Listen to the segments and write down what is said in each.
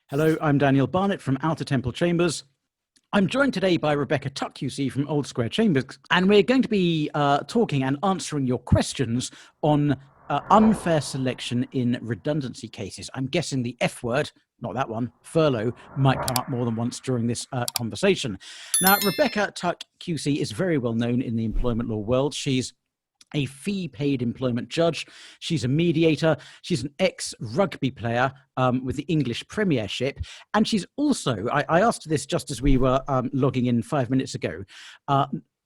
Hello, I'm Daniel Barnett from Outer Temple Chambers. I'm joined today by Rebecca Tuck QC from Old Square Chambers, and we're going to be talking and answering your questions on unfair selection in redundancy cases. I'm guessing the F word, not that one, furlough, might come up more than once during this conversation. Now, Rebecca Tuck QC is very well known in the employment law world. She's a fee-paid employment judge. She's a mediator. She's an ex-rugby player with the English Premiership. And she's also, I asked her this just as we were logging in 5 minutes ago,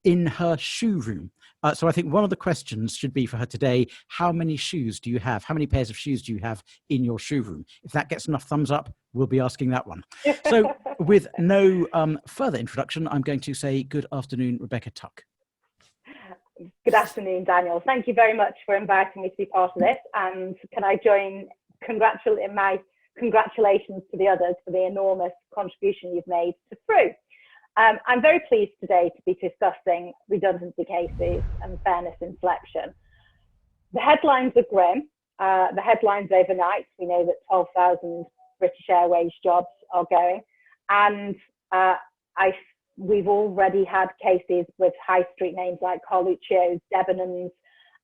in her shoe room. So I think one of the questions should be for her today, how many shoes do you have? How many pairs of shoes do you have in your shoe room? If that gets enough thumbs up, we'll be asking that one. So with no further introduction, I'm going to say good afternoon, Rebecca Tuck. Good afternoon, Daniel. Thank you very much for inviting me to be part of this. And can I join in my congratulations to the others for the enormous contribution you've made to FRU. I'm very pleased today to be discussing redundancy cases and fairness in selection. The headlines are grim. The headlines overnight, we know that 12,000 British Airways jobs are going. And we've already had cases with high street names like Carluccio's, Debenhams,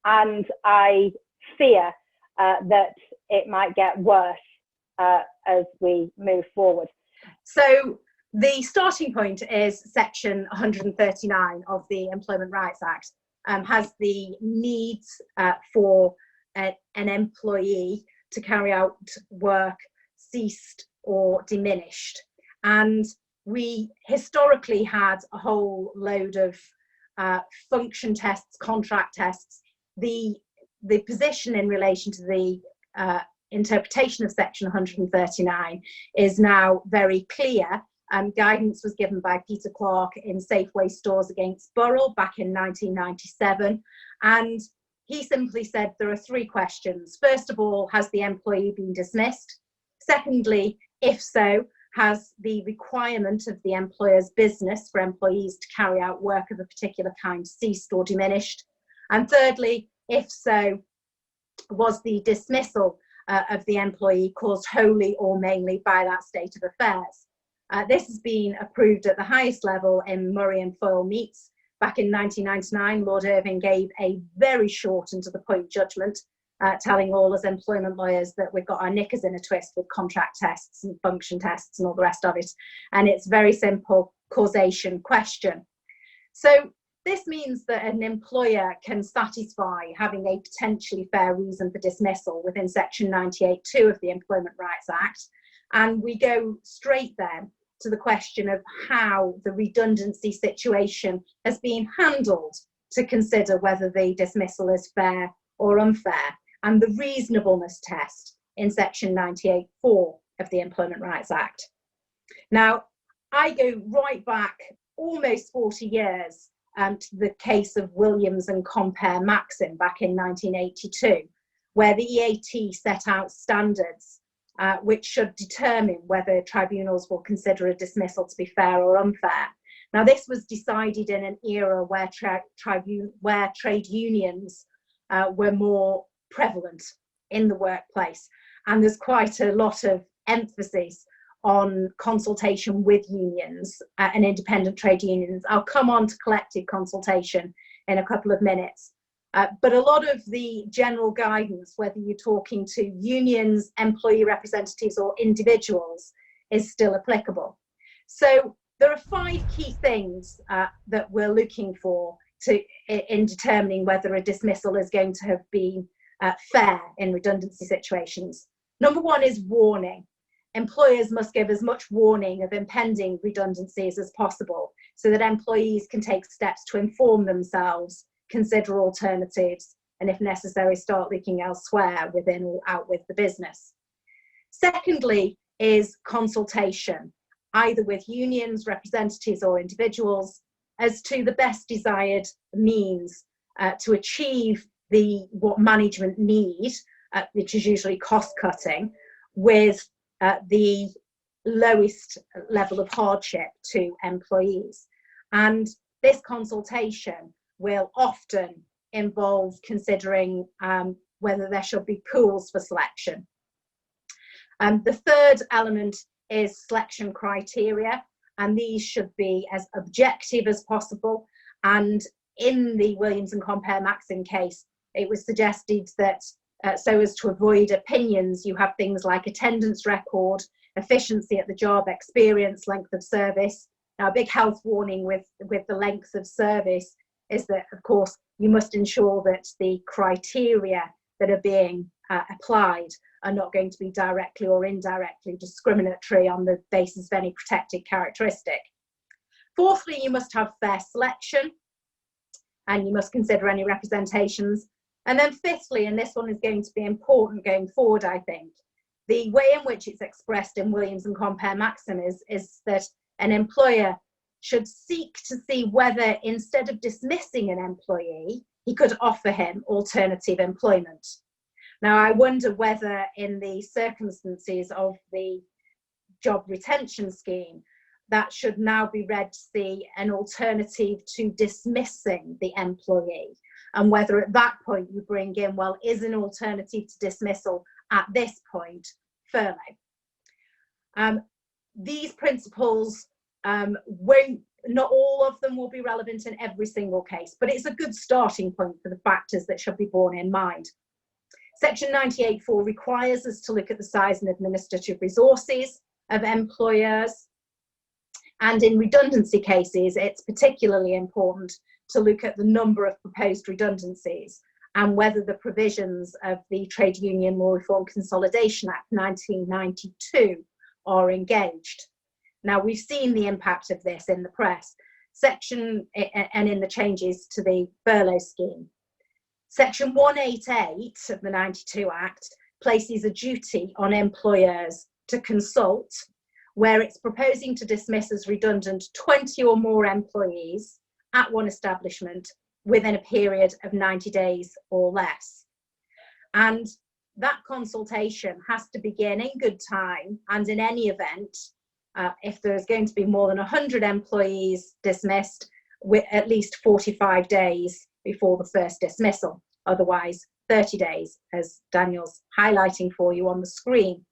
and I fear that it might get worse as we move forward. So the starting point is section 139 of the Employment Rights Act, has the needs for an employee to carry out work ceased or diminished. And we historically had a whole load of function tests, contract tests. The position in relation to the interpretation of section 139 is now very clear. Guidance was given by Peter Clark in Safeway Stores Against Burrell back in 1997. And he simply said there are three questions. First of all, has the employee been dismissed? Secondly, if so, has the requirement of the employer's business for employees to carry out work of a particular kind ceased or diminished? And thirdly, if so, was the dismissal of the employee caused wholly or mainly by that state of affairs? This has been approved at the highest level in Murray and Foyle Meets. Back in 1999, Lord Irving gave a very short and to the point judgment, telling all as employment lawyers that we've got our knickers in a twist with contract tests and function tests and all the rest of it. And it's very simple causation question. So this means that an employer can satisfy having a potentially fair reason for dismissal within section 98(2) of the Employment Rights Act. And we go straight then to the question of how the redundancy situation has been handled to consider whether the dismissal is fair or unfair, and the reasonableness test in section 98(4) of the Employment Rights Act. Now, I go right back almost 40 years to the case of Williams and Compare Maxim back in 1982, where the EAT set out standards which should determine whether tribunals will consider a dismissal to be fair or unfair. Now, this was decided in an era where trade unions were more prevalent in the workplace, and there's quite a lot of emphasis on consultation with unions and independent trade unions. I'll come on to collective consultation in a couple of minutes. But a lot of the general guidance, whether you're talking to unions, employee representatives, or individuals, is still applicable. So there are 5 key things that we're looking for in determining whether a dismissal is going to have been fair in redundancy situations. Number 1 is warning. Employers must give as much warning of impending redundancies as possible so that employees can take steps to inform themselves, consider alternatives, and if necessary, start looking elsewhere within or out with the business. Secondly is consultation, either with unions, representatives, or individuals, as to the best desired means to achieve what management need, which is usually cost cutting, with the lowest level of hardship to employees. And this consultation will often involve considering whether there should be pools for selection. The third element is selection criteria, and these should be as objective as possible. And in the Williams and Compare Maxim case, it was suggested that so as to avoid opinions, you have things like attendance record, efficiency at the job, experience, length of service. Now, a big health warning with the length of service is that, of course, you must ensure that the criteria that are being applied are not going to be directly or indirectly discriminatory on the basis of any protected characteristic. Fourthly, you must have fair selection, and you must consider any representations. And then fifthly, and this one is going to be important going forward, I think, the way in which it's expressed in Williams and Compare Maxim is that an employer should seek to see whether, instead of dismissing an employee, he could offer him alternative employment. Now, I wonder whether in the circumstances of the job retention scheme, that should now be read to see an alternative to dismissing the employee, and whether at that point you bring in, well, is an alternative to dismissal at this point furlough? These principles not all of them will be relevant in every single case, but it's a good starting point for the factors that should be borne in mind. Section 98.4 requires us to look at the size and administrative resources of employers. And in redundancy cases, it's particularly important to look at the number of proposed redundancies and whether the provisions of the Trade Union Law Reform Consolidation Act 1992 are engaged. Now, we've seen the impact of this in the press and in the changes to the furlough scheme. Section 188 of the 92 Act places a duty on employers to consult where it's proposing to dismiss as redundant 20 or more employees at one establishment within a period of 90 days or less. And that consultation has to begin in good time, and in any event, if there's going to be more than 100 employees dismissed, with at least 45 days before the first dismissal, otherwise 30 days, as Daniel's highlighting for you on the screen.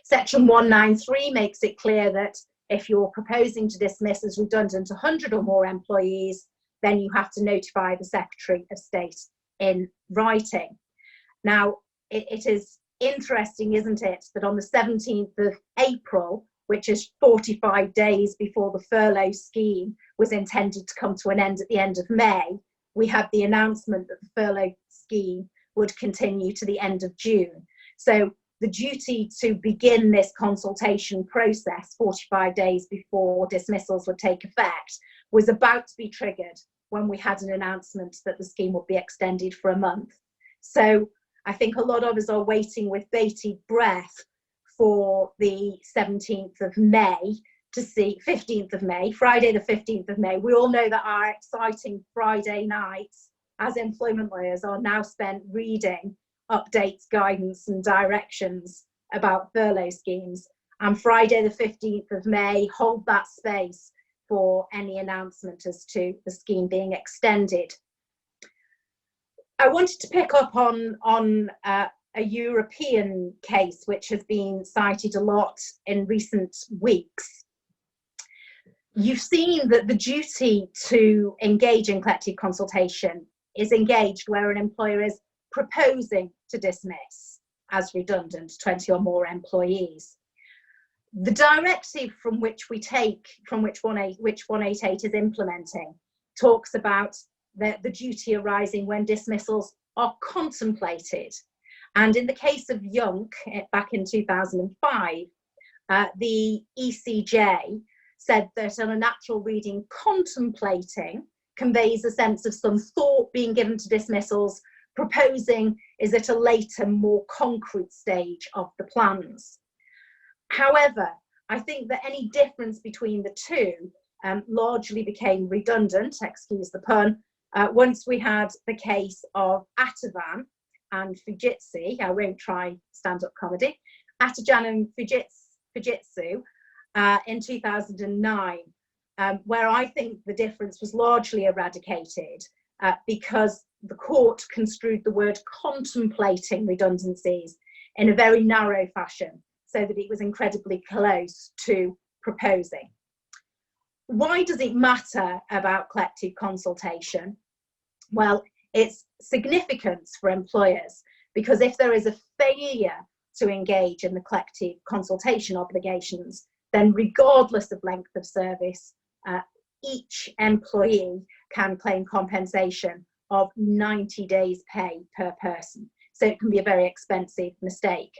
Section 193 makes it clear that if you're proposing to dismiss as redundant 100 or more employees, then you have to notify the Secretary of State in writing. Now, it is interesting, isn't it, that on the 17th of April, which is 45 days before the furlough scheme was intended to come to an end at the end of May, we had the announcement that the furlough scheme would continue to the end of June. So the duty to begin this consultation process 45 days before dismissals would take effect was about to be triggered when we had an announcement that the scheme would be extended for a month. So I think a lot of us are waiting with bated breath for the 17th of May to see, 15th of May, Friday the 15th of May. We all know that our exciting Friday nights as employment lawyers are now spent reading updates, guidance and directions about furlough schemes. And Friday the 15th of May, hold that space for any announcement as to the scheme being extended. I wanted to pick up on a European case which has been cited a lot in recent weeks. You've seen that the duty to engage in collective consultation is engaged where an employer is proposing to dismiss as redundant 20 or more employees. The directive from which 188 is implementing talks about the duty arising when dismissals are contemplated. And in the case of Young, back in 2005, the ECJ said that on a natural reading, contemplating conveys a sense of some thought being given to dismissals. Proposing is at a later, more concrete stage of the plans. However, I think that any difference between the two largely became redundant, excuse the pun, once we had the case of Atavan and Fujitsu. I won't try stand-up comedy. Atajan and Fujitsu in 2009, where I think the difference was largely eradicated because the court construed the word contemplating redundancies in a very narrow fashion, so that it was incredibly close to proposing. Why does it matter about collective consultation? Well, it's significant for employers, because if there is a failure to engage in the collective consultation obligations, then regardless of length of service, each employee can claim compensation of 90 days pay per person. So it can be a very expensive mistake.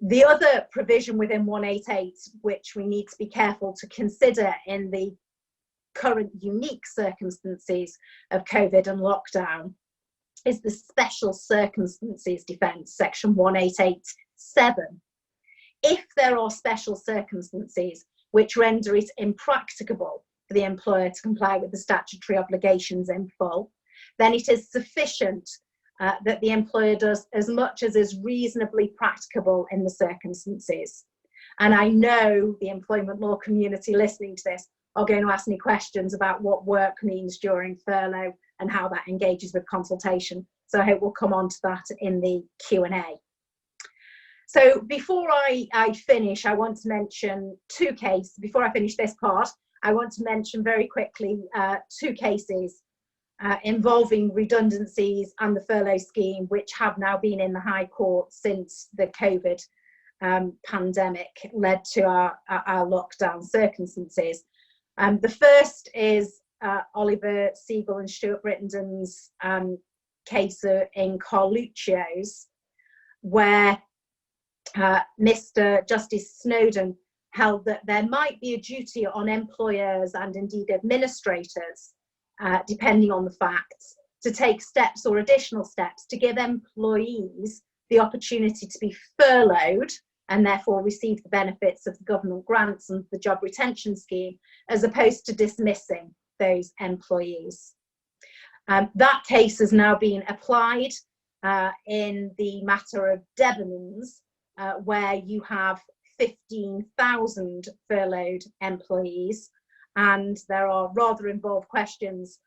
The other provision within 188, which we need to be careful to consider in the current unique circumstances of COVID and lockdown, is the special circumstances defence, section 188(7). If there are special circumstances which render it impracticable for the employer to comply with the statutory obligations in full, then it is sufficient that the employer does as much as is reasonably practicable in the circumstances. And I know the employment law community listening to this are going to ask me questions about what work means during furlough and how that engages with consultation. So I hope we'll come on to that in the Q&A. So before I finish, I want to mention two cases. Before I finish this part, I want to mention very quickly two cases involving redundancies and the furlough scheme, which have now been in the High Court since the COVID pandemic led to our lockdown circumstances. The first is Oliver Siegel and Stuart Brittenden's case in Carluccio's, where Mr. Justice Snowden held that there might be a duty on employers and indeed administrators, depending on the facts, to take steps or additional steps to give employees the opportunity to be furloughed and therefore receive the benefits of the government grants and the job retention scheme, as opposed to dismissing those employees. That case has now been applied in the matter of Debenhams, where you have 15,000 furloughed employees, and there are rather involved questions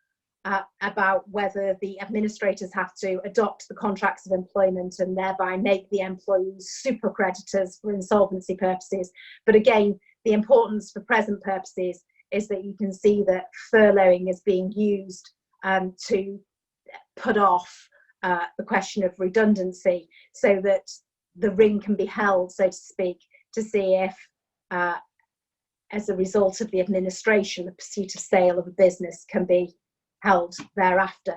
about whether the administrators have to adopt the contracts of employment and thereby make the employees super creditors for insolvency purposes. But again, the importance for present purposes is that you can see that furloughing is being used to put off the question of redundancy, so that the ring can be held, so to speak, to see if, as a result of the administration, the pursuit of sale of a business can be held thereafter.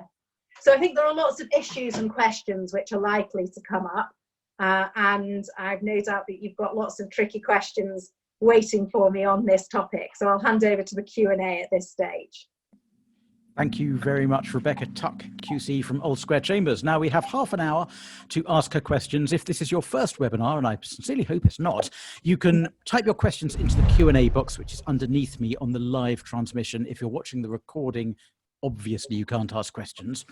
So I think there are lots of issues and questions which are likely to come up, and I've no doubt that you've got lots of tricky questions waiting for me on this topic. So I'll hand over to the Q&A at this stage. Thank you very much, Rebecca Tuck, QC from Old Square Chambers. Now we have half an hour to ask her questions. If this is your first webinar, and I sincerely hope it's not, you can type your questions into the Q&A box, which is underneath me on the live transmission. If you're watching the recording, obviously you can't ask questions.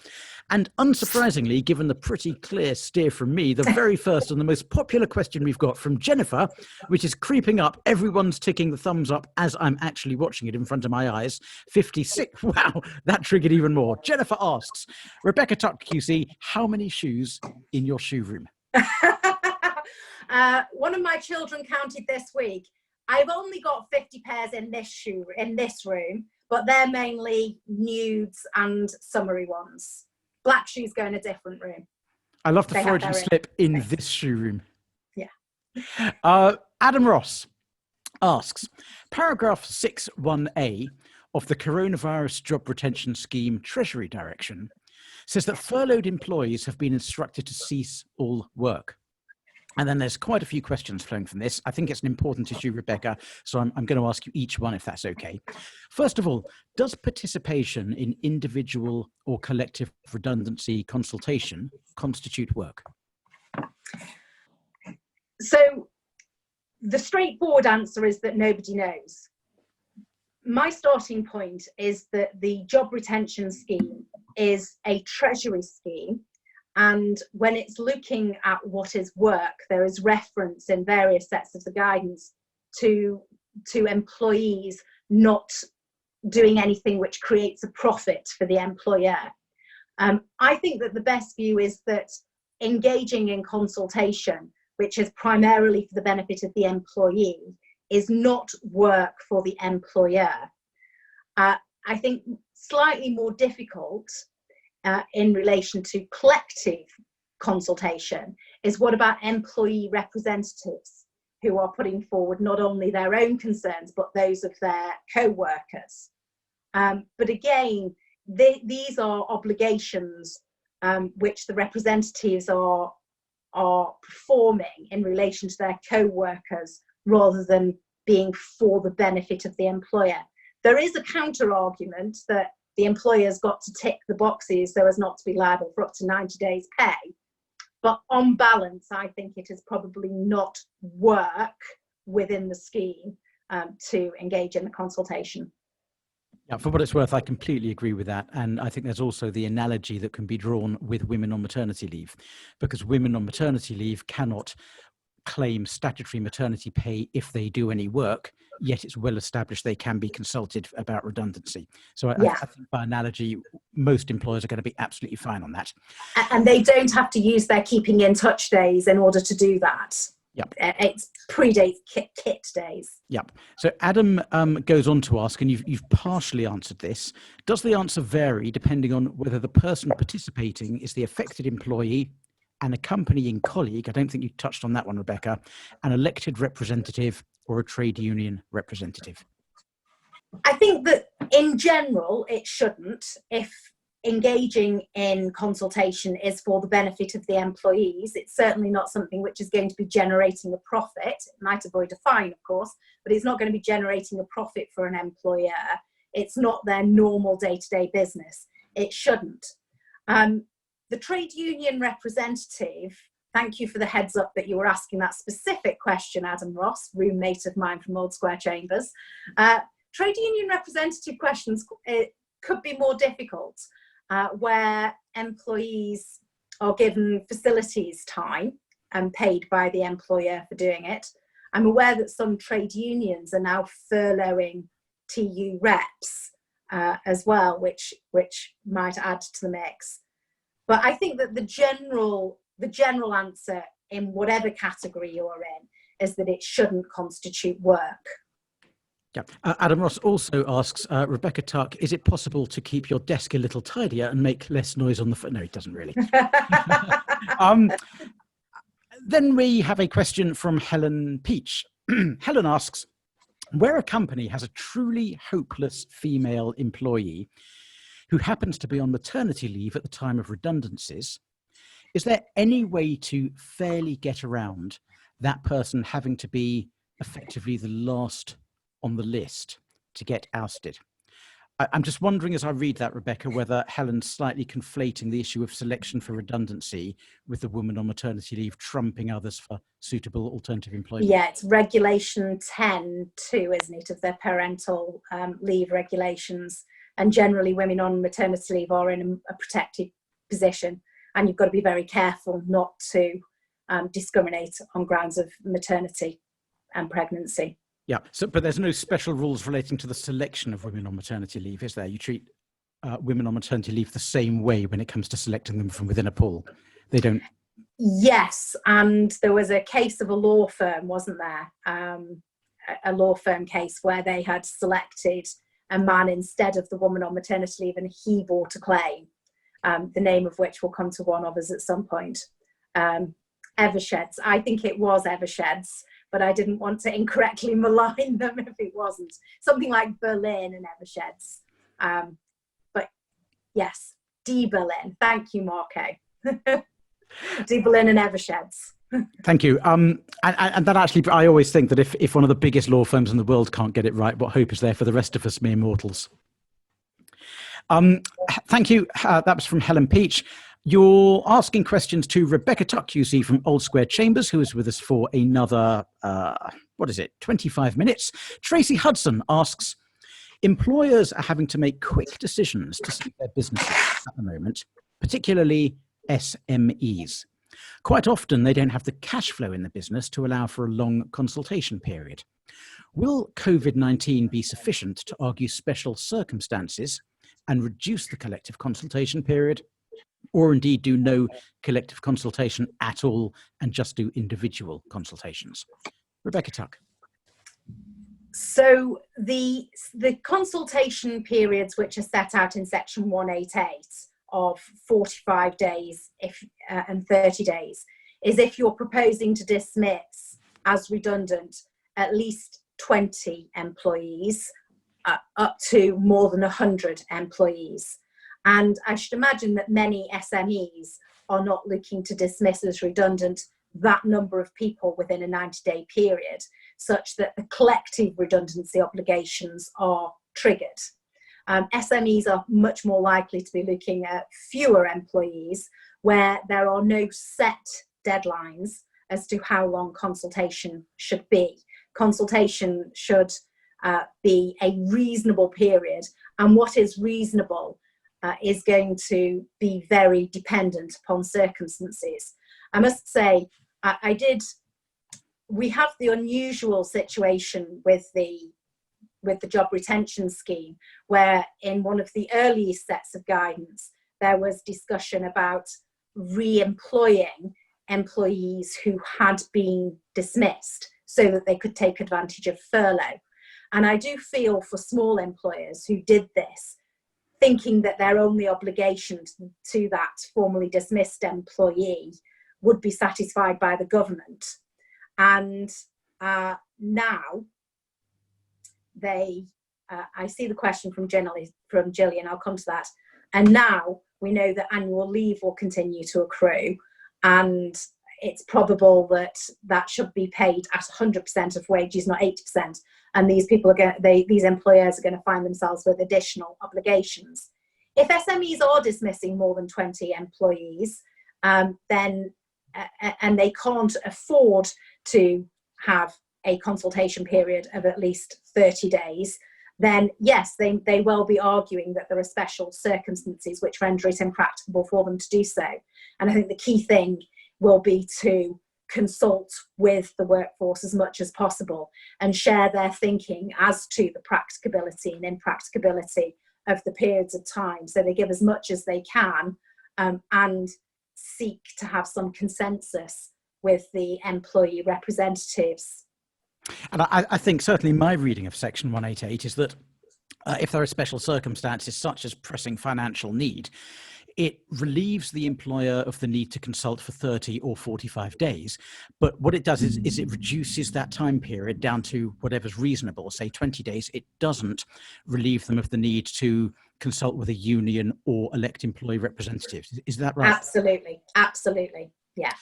And unsurprisingly, given the pretty clear steer from me, the very first and the most popular question we've got from Jennifer, which is creeping up, everyone's ticking the thumbs up as I'm actually watching it in front of my eyes, 56, wow, that triggered even more. Jennifer asks, Rebecca Tuck QC, how many shoes in your shoe room? One of my children counted this week. I've only got 50 pairs in this room, but they're mainly nudes and summery ones. Black shoes go in a different room. I love the Freudian slip in this shoe room. Yeah. Adam Ross asks, paragraph 6.1a of the Coronavirus Job Retention Scheme Treasury Direction says that furloughed employees have been instructed to cease all work. And then there's quite a few questions flowing from this. I think it's an important issue, Rebecca, so I'm going to ask you each one if that's okay. First of all, does participation in individual or collective redundancy consultation constitute work? So the straightforward answer is that nobody knows. My starting point is that the job retention scheme is a Treasury scheme. And when it's looking at what is work, there is reference in various sets of the guidance to employees not doing anything which creates a profit for the employer. I think that the best view is that engaging in consultation which is primarily for the benefit of the employee, is not work for the employer. I think slightly more difficult in relation to collective consultation is what about employee representatives who are putting forward not only their own concerns but those of their co-workers. But again, these are obligations which the representatives are performing in relation to their co-workers rather than being for the benefit of the employer. There is a counter argument that the employer's got to tick the boxes so as not to be liable for up to 90 days pay. But on balance, I think it is probably not work within the scheme to engage in the consultation. Yeah, for what it's worth, I completely agree with that. And I think there's also the analogy that can be drawn with women on maternity leave, because women on maternity leave cannot claim statutory maternity pay if they do any work, yet it's well established they can be consulted about redundancy. So I think by analogy, most employers are going to be absolutely fine on that. And they don't have to use their keeping in touch days in order to do that. Yep. It's predate kit days. Yep. So Adam goes on to ask, and you've partially answered this, does the answer vary depending on whether the person participating is the affected employee, an accompanying colleague, I don't think you touched on that one, Rebecca, an elected representative or a trade union representative? I think that in general, it shouldn't. If engaging in consultation is for the benefit of the employees, it's certainly not something which is going to be generating a profit. It might avoid a fine, of course, but it's not going to be generating a profit for an employer. It's not their normal day-to-day business. It shouldn't. The trade union representative, thank you for the heads up that you were asking that specific question, Adam Ross, roommate of mine from Old Square Chambers. Trade union representative questions could be more difficult, where employees are given facilities time and paid by the employer for doing it. I'm aware that some trade unions are now furloughing TU reps as well, which might add to the mix. But I think that the general answer in whatever category you're in is that it shouldn't constitute work. Yeah. Adam Ross also asks, Rebecca Tuck, is it possible to keep your desk a little tidier and make less noise on the phone? No, it doesn't really. Then we have a question from Helen Peach. Helen asks, where a company has a truly hopeless female employee who happens to be on maternity leave at the time of redundancies, is there any way to fairly get around that person having to be effectively the last on the list to get ousted? I'm just wondering as I read that, Rebecca, whether Helen's slightly conflating the issue of selection for redundancy with the woman on maternity leave trumping others for suitable alternative employment. Yeah, it's regulation 10.2, isn't it, of their parental leave regulations. And generally women on maternity leave are in a protected position, and you've got to be very careful not to discriminate on grounds of maternity and pregnancy. Yeah, so but there's no special rules relating to the selection of women on maternity leave, is there? You treat women on maternity leave the same way when it comes to selecting them from within a pool. They don't. Yes, and there was a case of a law firm, wasn't there? A law firm case where they had selected a man instead of the woman on maternity leave, and he brought a claim, the name of which will come to one of us at some point. Eversheds, I think it was Eversheds, but I didn't want to incorrectly malign them if it wasn't. Something like Berlin and Eversheds. But yes, D Berlin. Thank you, Marco. D Berlin and Eversheds. Thank you. And that actually, I always think that if one of the biggest law firms in the world can't get it right, what hope is there for the rest of us mere mortals? Thank you. That was from Helen Peach. You're asking questions to Rebecca Tuck, QC from Old Square Chambers, who is with us for another, 25 minutes. Tracy Hudson asks, employers are having to make quick decisions to suit their businesses at the moment, particularly SMEs. Quite often, they don't have the cash flow in the business to allow for a long consultation period. Will COVID-19 be sufficient to argue special circumstances and reduce the collective consultation period? or indeed do no collective consultation at all and just do individual consultations? Rebecca Tuck. So the consultation periods which are set out in section 188 of 45 days and 30 days is if you're proposing to dismiss as redundant at least 20 employees up to more than 100 employees. And I should imagine that many SMEs are not looking to dismiss as redundant that number of people within a 90-day period, such that the collective redundancy obligations are triggered. SMEs are much more likely to be looking at fewer employees where there are no set deadlines as to how long consultation should be. Consultation should be a reasonable period, and what is reasonable is going to be very dependent upon circumstances. I must say, we have the unusual situation with the job retention scheme, where in one of the earliest sets of guidance, there was discussion about re-employing employees who had been dismissed so that they could take advantage of furlough. And I do feel for small employers who did this, thinking that their only obligation to that formerly dismissed employee would be satisfied by the government. And now I see the question from Gillian, I'll come to that. And now we know that annual leave will continue to accrue, and it's probable that that should be paid at 100% of wages, not 80%. And these employers are going to find themselves with additional obligations. If SMEs are dismissing more than 20 employees, then and they can't afford to have a consultation period of at least 30 days, then yes, they will be arguing that there are special circumstances which render it impracticable for them to do so. And I think the key thing will be to consult with the workforce as much as possible and share their thinking as to the practicability and impracticability of the periods of time. So they give as much as they can and seek to have some consensus with the employee representatives. And I think certainly my reading of section 188 is that if there are special circumstances such as pressing financial need, it relieves the employer of the need to consult for 30 or 45 days. But what it does is it reduces that time period down to whatever's reasonable, say 20 days. It doesn't relieve them of the need to consult with a union or elect employee representatives. Is that right? Absolutely. Absolutely. Yeah.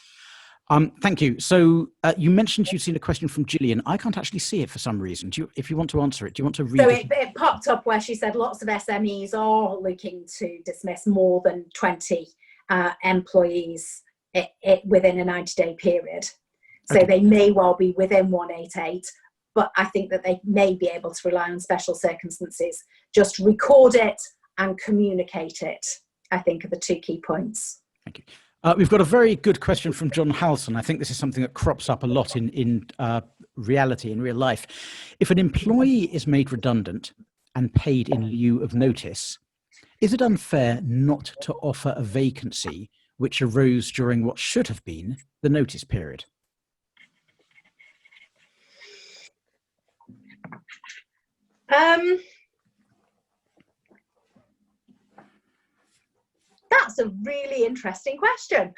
Thank you. So you mentioned you'd seen a question from Gillian. I can't actually see it for some reason. If you want to answer it, do you want to read it? So it popped up where she said lots of SMEs are looking to dismiss more than 20 employees within a 90-day period. So Okay. they may well be within 188, but I think that they may be able to rely on special circumstances. Just record it and communicate it, I think, are the two key points. Thank you. We've got a very good question from John Halson. I think this is something that crops up a lot in reality, in real life. If an employee is made redundant and paid in lieu of notice, is it unfair not to offer a vacancy which arose during what should have been the notice period? That's a really interesting question.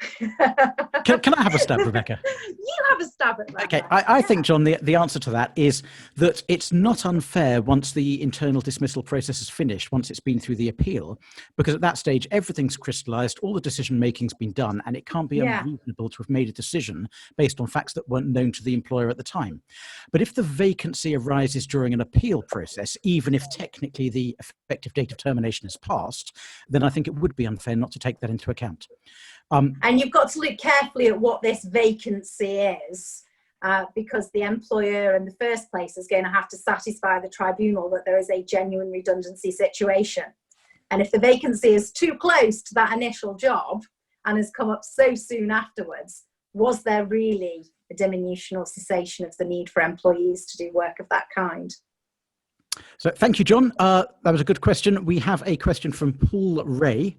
Can I have a stab, Rebecca? You have a stab at that. Okay, I think, John, the answer to that is that it's not unfair once the internal dismissal process is finished, once it's been through the appeal, because at that stage, everything's crystallised, all the decision-making's been done, and it can't be unreasonable to have made a decision based on facts that weren't known to the employer at the time. But if the vacancy arises during an appeal process, even if technically the effective date of termination has passed, then I think it would be unfair not to take that into account. And you've got to look carefully at what this vacancy is, because the employer in the first place is going to have to satisfy the tribunal that there is a genuine redundancy situation. And if the vacancy is too close to that initial job and has come up so soon afterwards, was there really a diminution or cessation of the need for employees to do work of that kind? So thank you, John. That was a good question. We have a question from Paul Ray.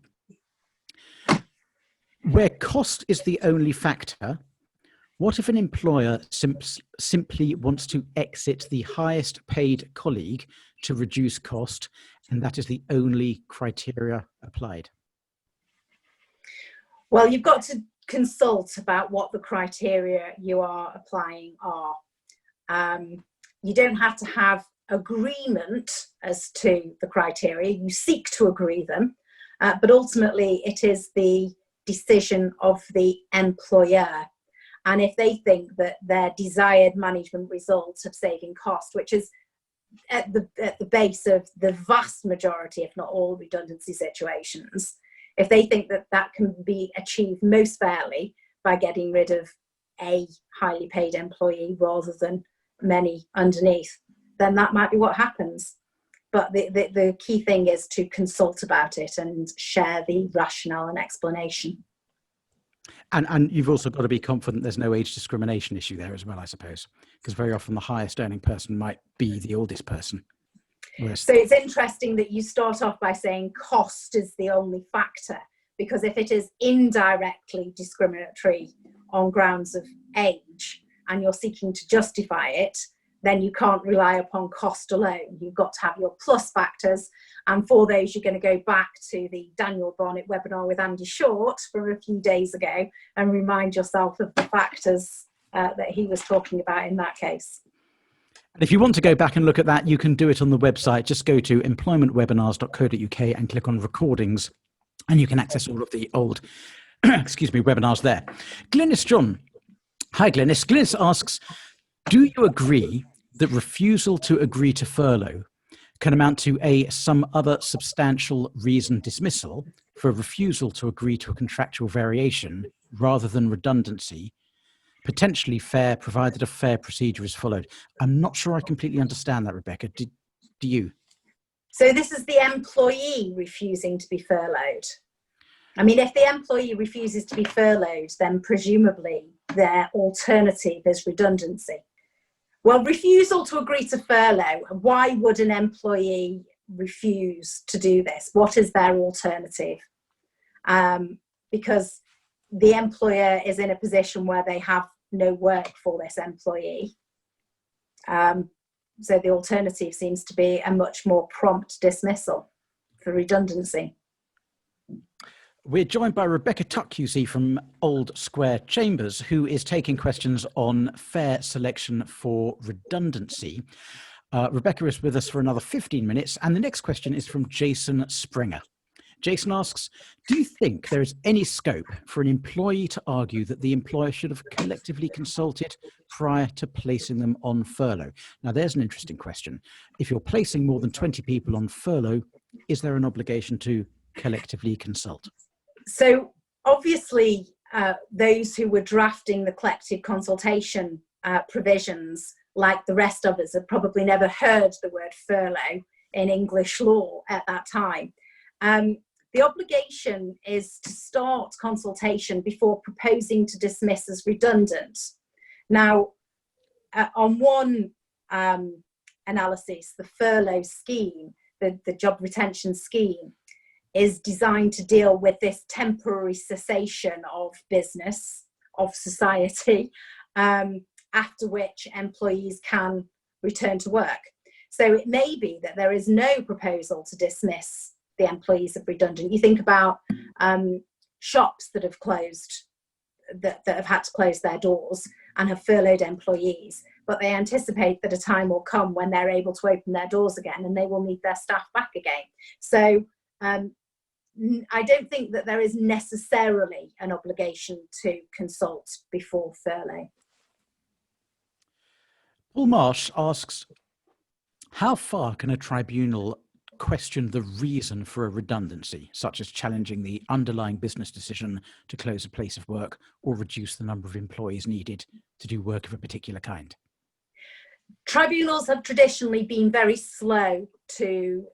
Where cost is the only factor, what if an employer simply wants to exit the highest paid colleague to reduce cost, and that is the only criteria applied? Well, you've got to consult about what the criteria you are applying are. You don't have to have agreement as to the criteria. You seek to agree them, but ultimately it is the decision of the employer. And if they think that their desired management result of saving cost, which is at the base of the vast majority, if not all, redundancy situations, if they think that that can be achieved most fairly by getting rid of a highly paid employee rather than many underneath, then that might be what happens. But the key thing is to consult about it and share the rationale and explanation. And you've also got to be confident there's no age discrimination issue there as well, I suppose, because very often the highest earning person might be the oldest person. So it's interesting that you start off by saying cost is the only factor, because if it is indirectly discriminatory on grounds of age and you're seeking to justify it, then you can't rely upon cost alone. You've got to have your plus factors. And for those, you're going to go back to the Daniel Barnett webinar with Andy Short from a few days ago and remind yourself of the factors that he was talking about in that case. And if you want to go back and look at that, you can do it on the website. Just go to employmentwebinars.co.uk and click on recordings, and you can access all of the old webinars there. Glynis John. Hi, Glynis. Glynis asks, do you agree that refusal to agree to furlough can amount to some other substantial reason dismissal for a refusal to agree to a contractual variation rather than redundancy, potentially fair, provided a fair procedure is followed? I'm not sure I completely understand that, Rebecca. Do you? So this is the employee refusing to be furloughed. I mean, if the employee refuses to be furloughed, then presumably their alternative is redundancy. Well, refusal to agree to furlough, why would an employee refuse to do this? What is their alternative? Because the employer is in a position where they have no work for this employee. So the alternative seems to be a much more prompt dismissal for redundancy. We're joined by Rebecca Tuck, QC from Old Square Chambers, who is taking questions on fair selection for redundancy. Rebecca is with us for another 15 minutes, and the next question is from Jason Springer. Jason asks, do you think there is any scope for an employee to argue that the employer should have collectively consulted prior to placing them on furlough? Now, there's an interesting question. If you're placing more than 20 people on furlough, is there an obligation to collectively consult? So obviously, those who were drafting the collective consultation provisions, like the rest of us, have probably never heard the word furlough in English law at that time. The obligation is to start consultation before proposing to dismiss as redundant. Now, on one analysis, the furlough scheme, the job retention scheme, is designed to deal with this temporary cessation of business, of society, after which employees can return to work. So it may be that there is no proposal to dismiss the employees of redundant. You think about shops that have closed, that have had to close their doors and have furloughed employees, but they anticipate that a time will come when they're able to open their doors again and they will need their staff back again. So I don't think that there is necessarily an obligation to consult before furlough. Paul Marsh asks, how far can a tribunal question the reason for a redundancy, such as challenging the underlying business decision to close a place of work or reduce the number of employees needed to do work of a particular kind? Tribunals have traditionally been very slow to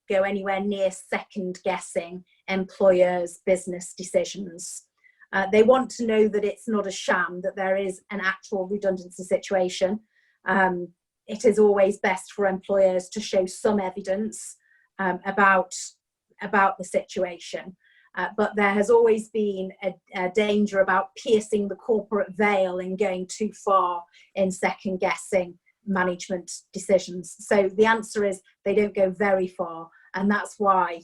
go anywhere near second guessing employers' business decisions. They want to know that it's not a sham, that there is an actual redundancy situation. It is always best for employers to show some evidence about the situation. but there has always been a danger about piercing the corporate veil and going too far in second guessing management decisions. So the answer is they don't go very far, and that's why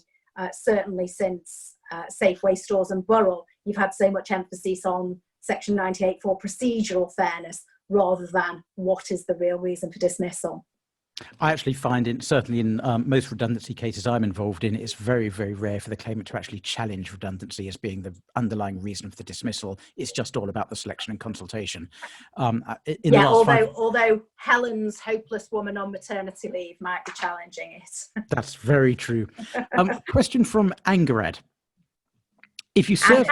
certainly since Safeway stores and Borough, you've had so much emphasis on Section 98 for procedural fairness rather than what is the real reason for dismissal. I actually find it, certainly in most redundancy cases I'm involved in, it's very, very rare for the claimant to actually challenge redundancy as being the underlying reason for the dismissal. It's just all about the selection and consultation. Although Helen's hopeless woman on maternity leave might be challenging it. That's very true. Question from Angarad. If you serve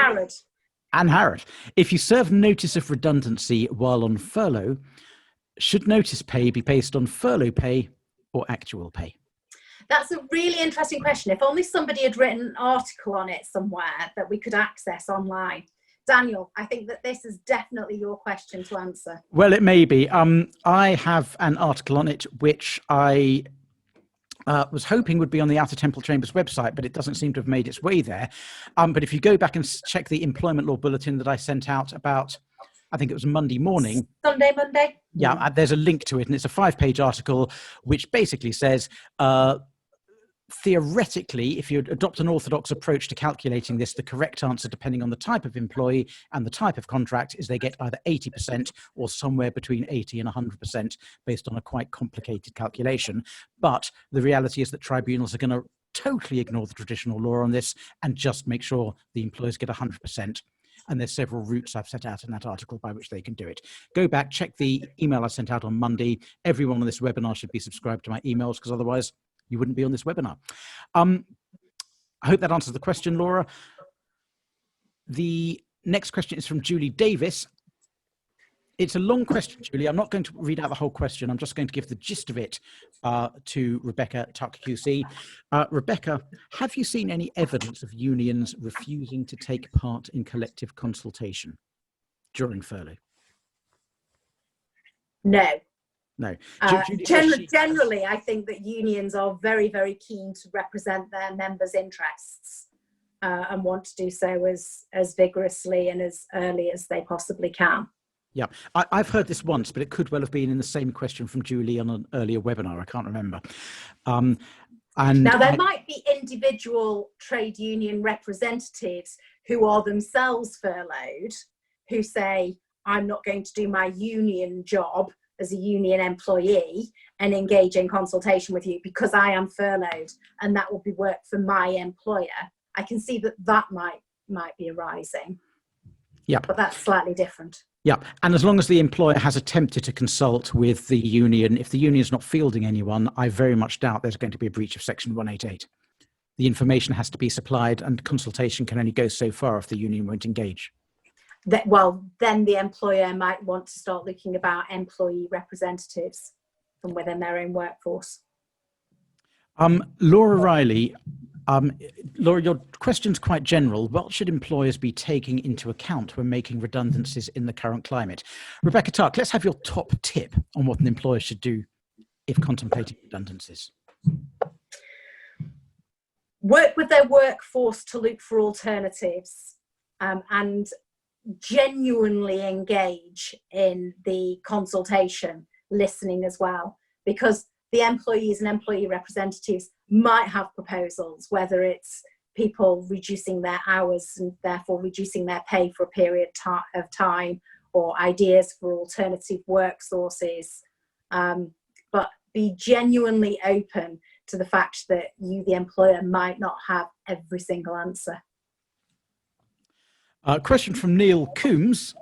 Anne Harrod, if you serve notice of redundancy while on furlough, should notice pay be based on furlough pay or actual pay? That's a really interesting question. If only somebody had written an article on it somewhere that we could access online. Daniel, I think that this is definitely your question to answer. Well, it may be. I have an article on it which I was hoping would be on the Outer Temple Chambers website, but it doesn't seem to have made its way there. But if you go back and check the employment law bulletin that I sent out about, I think it was Monday morning. Monday? Yeah, there's a link to it, and it's a 5-page article which basically says, theoretically, if you adopt an orthodox approach to calculating this, the correct answer, depending on the type of employee and the type of contract, is they get either 80% or somewhere between 80 and 100% based on a quite complicated calculation. But the reality is that tribunals are going to totally ignore the traditional law on this and just make sure the employers get 100%. And there's several routes I've set out in that article by which they can do it. Go back, check the email I sent out on Monday. Everyone on this webinar should be subscribed to my emails, because otherwise you wouldn't be on this webinar. I hope that answers the question, Laura. The next question is from Julie Davis. It's a long question, Julie. I'm not going to read out the whole question. I'm just going to give the gist of it to Rebecca Tuck QC. Rebecca, have you seen any evidence of unions refusing to take part in collective consultation during furlough? No. No. Generally, I think that unions are very, very keen to represent their members' interests and want to do so as vigorously and as early as they possibly can. Yeah, I've heard this once, but it could well have been in the same question from Julie on an earlier webinar. I can't remember. And now, there might be individual trade union representatives who are themselves furloughed, who say, I'm not going to do my union job as a union employee and engage in consultation with you because I am furloughed, and that will be work for my employer. I can see that might be arising. Yeah, but that's slightly different. Yeah, and as long as the employer has attempted to consult with the union, if the union is not fielding anyone, I very much doubt there's going to be a breach of Section 188. The information has to be supplied, and consultation can only go so far if the union won't engage. Well, then the employer might want to start looking about employee representatives from within their own workforce. Laura Riley, Laura, your question's quite general. What should employers be taking into account when making redundancies in the current climate? Rebecca Tuck, let's have your top tip on what an employer should do if contemplating redundancies. Work with their workforce to look for alternatives and genuinely engage in the consultation, listening as well, because the employees and employee representatives might have proposals, whether it's people reducing their hours and therefore reducing their pay for a period of time, or ideas for alternative work sources, but be genuinely open to the fact that you, the employer, might not have every single answer. Question from Neil Coombs.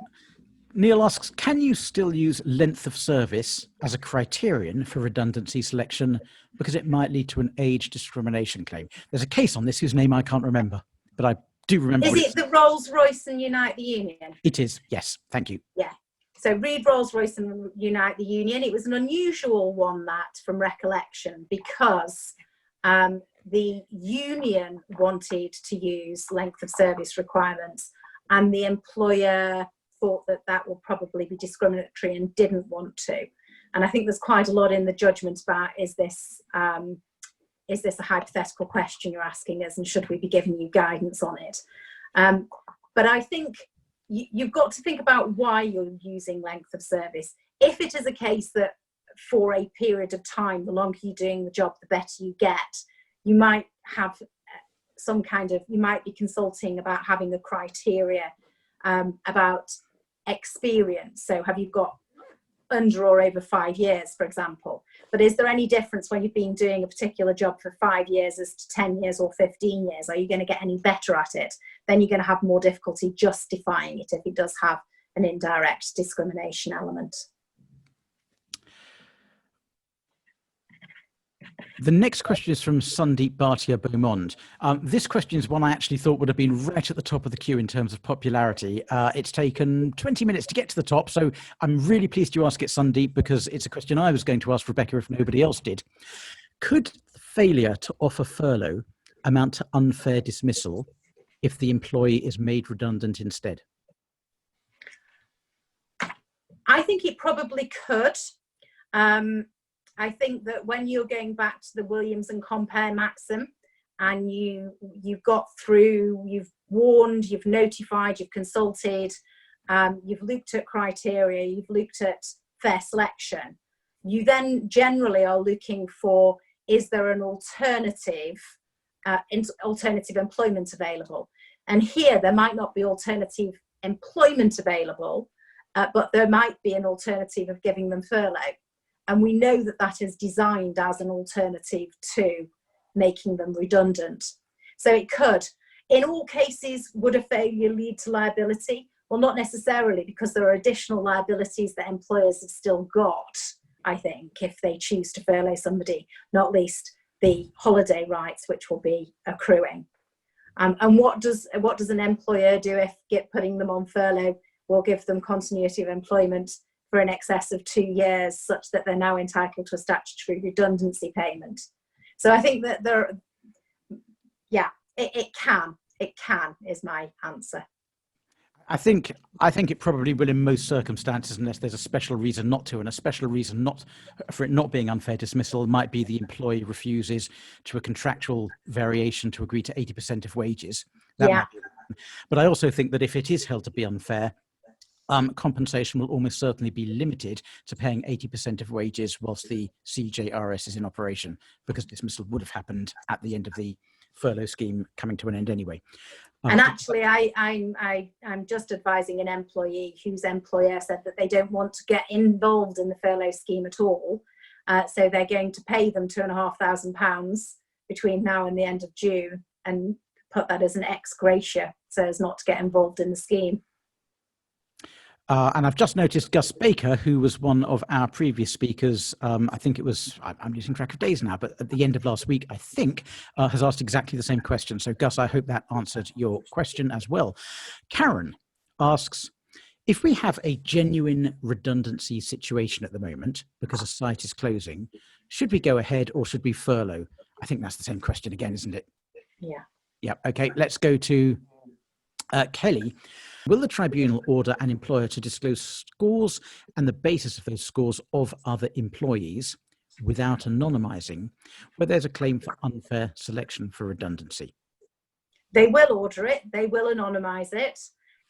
Neil asks, can you still use length of service as a criterion for redundancy selection because it might lead to an age discrimination claim? There's a case on this whose name I can't remember, but I do remember. Is it the Rolls-Royce and Unite the Union? It is, yes, thank you. Yeah, so read Rolls-Royce and Unite the Union. It was an unusual one, that, from recollection, because the union wanted to use length of service requirements, and the employer thought that that would probably be discriminatory and didn't want to. And I think there's quite a lot in the judgment about, is this is this a hypothetical question you're asking us, and should we be giving you guidance on it? But I think you've got to think about why you're using length of service. If it is a case that for a period of time, the longer you're doing the job, the better you get, you might have you might be consulting about having a criteria about experience. So have you got under or over 5 years, for example? But is there any difference when you've been doing a particular job for 5 years as to 10 years or 15 years? Are you going to get any better at it? Then you're going to have more difficulty justifying it if it does have an indirect discrimination element. The next question is from Sandeep Bhatia Beaumont. This question is one I actually thought would have been right at the top of the queue in terms of popularity. It's taken 20 minutes to get to the top, so I'm really pleased you asked it, Sandeep, because it's a question I was going to ask Rebecca if nobody else did. Could failure to offer furlough amount to unfair dismissal if the employee is made redundant instead? I think it probably could. I think that when you're going back to the Williams and compare maxim, and you've got through, you've warned, you've notified, you've consulted, you've looked at criteria, you've looked at fair selection, you then generally are looking for, is there an alternative employment available? And here there might not be alternative employment available, but there might be an alternative of giving them furlough. And we know that that is designed as an alternative to making them redundant. So it could. In all cases, would a failure lead to liability? Well, not necessarily, because there are additional liabilities that employers have still got, I think, if they choose to furlough somebody, not least the holiday rights, which will be accruing. And what does an employer do if putting them on furlough will give them continuity of employment for in excess of 2 years, such that they're now entitled to a statutory redundancy payment? So I think that it can is my answer. I think it probably will in most circumstances, unless there's a special reason not to, and a special reason not for it not being unfair dismissal might be the employee refuses to a contractual variation to agree to 80% of wages. That but I also think that if it is held to be unfair, compensation will almost certainly be limited to paying 80% of wages whilst the CJRS is in operation, because dismissal would have happened at the end of the furlough scheme coming to an end anyway. And actually, I'm just advising an employee whose employer said that they don't want to get involved in the furlough scheme at all. So they're going to pay them £2,500 between now and the end of June and put that as an ex gratia so as not to get involved in the scheme. And I've just noticed Gus Baker, who was one of our previous speakers, I think it was, I'm losing track of days now, but at the end of last week, I think, has asked exactly the same question. So Gus, I hope that answered your question as well. Karen asks, if we have a genuine redundancy situation at the moment because a site is closing, should we go ahead or should we furlough? I think that's the same question again, isn't it? Yeah. Yeah. Okay, let's go to Kelly. Will the tribunal order an employer to disclose scores and the basis of those scores of other employees without anonymising where there's a claim for unfair selection for redundancy? They will order it. They will anonymise it.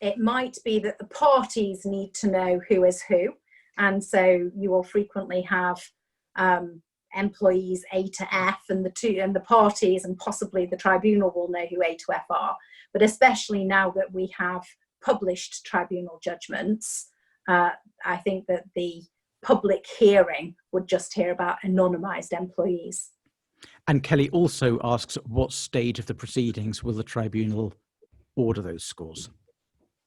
It might be that the parties need to know who is who. And so you will frequently have employees A to F, and the parties and possibly the tribunal will know who A to F are. But especially now that we have published tribunal judgments, I think that the public hearing would just hear about anonymised employees. And Kelly also asks, at what stage of the proceedings will the tribunal order those scores?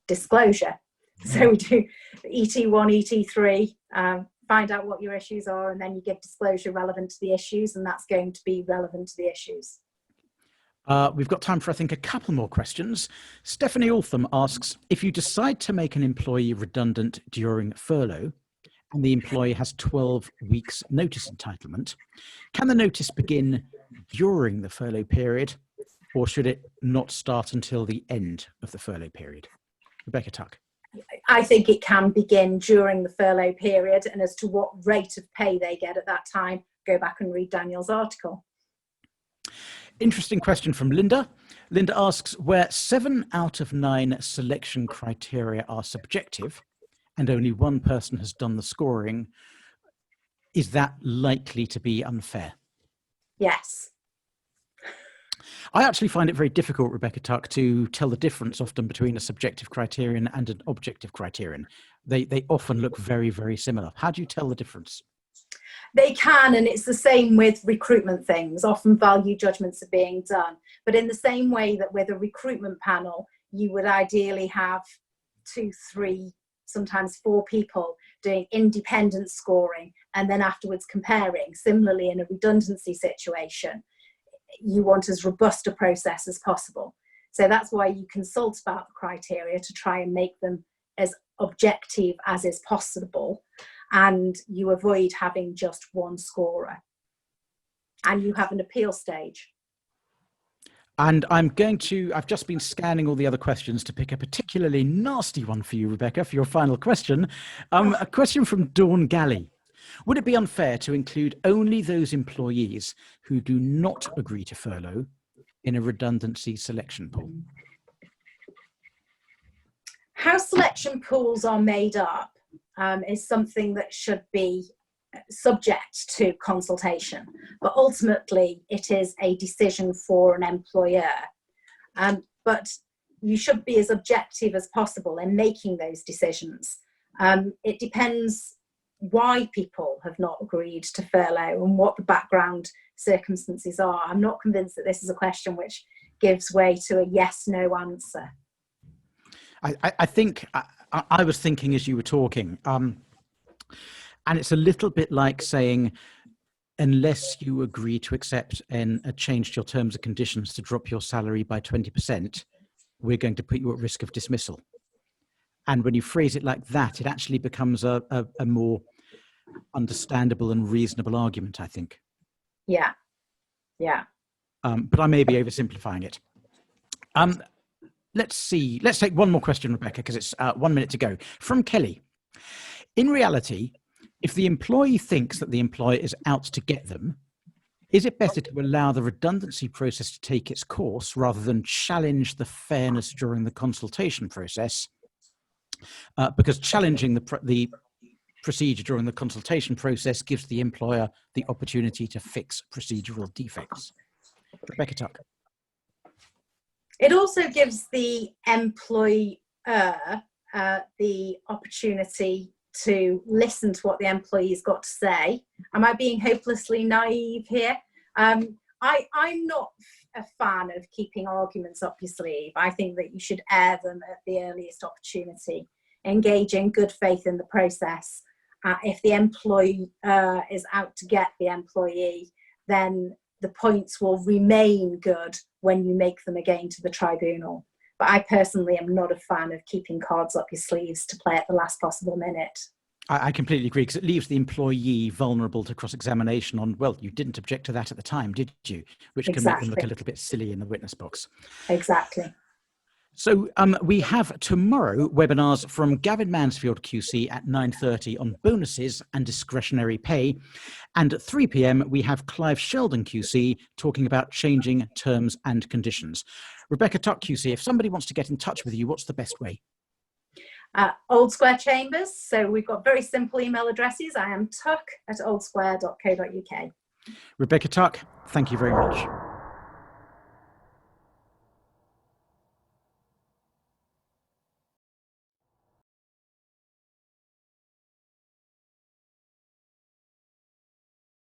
Disclosure. So we do ET1, ET3, find out what your issues are, and then you give disclosure relevant to the issues, and that's going to be relevant to the issues. We've got time for, I think, a couple more questions. Stephanie Altham asks, if you decide to make an employee redundant during furlough and the employee has 12 weeks notice entitlement, can the notice begin during the furlough period, or should it not start until the end of the furlough period? Rebecca Tuck. I think it can begin during the furlough period, and as to what rate of pay they get at that time, go back and read Daniel's article. Interesting question from Linda. Linda asks, where 7 out of 9 selection criteria are subjective and only one person has done the scoring, is that likely to be unfair? Yes. I actually find it very difficult, Rebecca Tuck, to tell the difference often between a subjective criterion and an objective criterion. They often look very, very similar. How do you tell the difference? They can, and it's the same with recruitment things. Often value judgments are being done. But in the same way that with a recruitment panel, you would ideally have 2, 3, sometimes 4 people doing independent scoring and then afterwards comparing. Similarly, in a redundancy situation, you want as robust a process as possible. So that's why you consult about the criteria to try and make them as objective as is possible, and you avoid having just one scorer, and you have an appeal stage. And I've just been scanning all the other questions to pick a particularly nasty one for you, Rebecca, for your final question. A question from Dawn Galley. Would it be unfair to include only those employees who do not agree to furlough in a redundancy selection pool? How selection pools are made up is something that should be subject to consultation, but ultimately it is a decision for an employer. But you should be as objective as possible in making those decisions. It depends why people have not agreed to furlough and what the background circumstances are. I'm not convinced that this is a question which gives way to a yes/no answer. I think I was thinking as you were talking, and it's a little bit like saying, unless you agree to accept a change to your terms and conditions to drop your salary by 20%, we're going to put you at risk of dismissal. And when you phrase it like that, it actually becomes a more understandable and reasonable argument, I think. Yeah, yeah. But I may be oversimplifying it. Let's see. Let's take one more question, Rebecca, because it's 1 minute to go. From Kelly. In reality, if the employee thinks that the employer is out to get them, is it better to allow the redundancy process to take its course rather than challenge the fairness during the consultation process? Because challenging the procedure during the consultation process gives the employer the opportunity to fix procedural defects. Rebecca Tuck. It also gives the employer the opportunity to listen to what the employee's got to say. Am I being hopelessly naive here? I'm not a fan of keeping arguments up your sleeve. I think that you should air them at the earliest opportunity. Engage in good faith in the process. If the employee is out to get the employee, then the points will remain good when you make them again to the tribunal. But I personally am not a fan of keeping cards up your sleeves to play at the last possible minute. I completely agree, because it leaves the employee vulnerable to cross-examination on, well, you didn't object to that at the time, did you? Which can make them look a little bit silly in the witness box. Exactly. So we have tomorrow webinars from Gavin Mansfield QC at 9:30 on bonuses and discretionary pay. And at 3 p.m, we have Clive Sheldon QC talking about changing terms and conditions. Rebecca Tuck QC, if somebody wants to get in touch with you, what's the best way? Old Square Chambers. So we've got very simple email addresses. I am tuck@oldsquare.co.uk. Rebecca Tuck, thank you very much.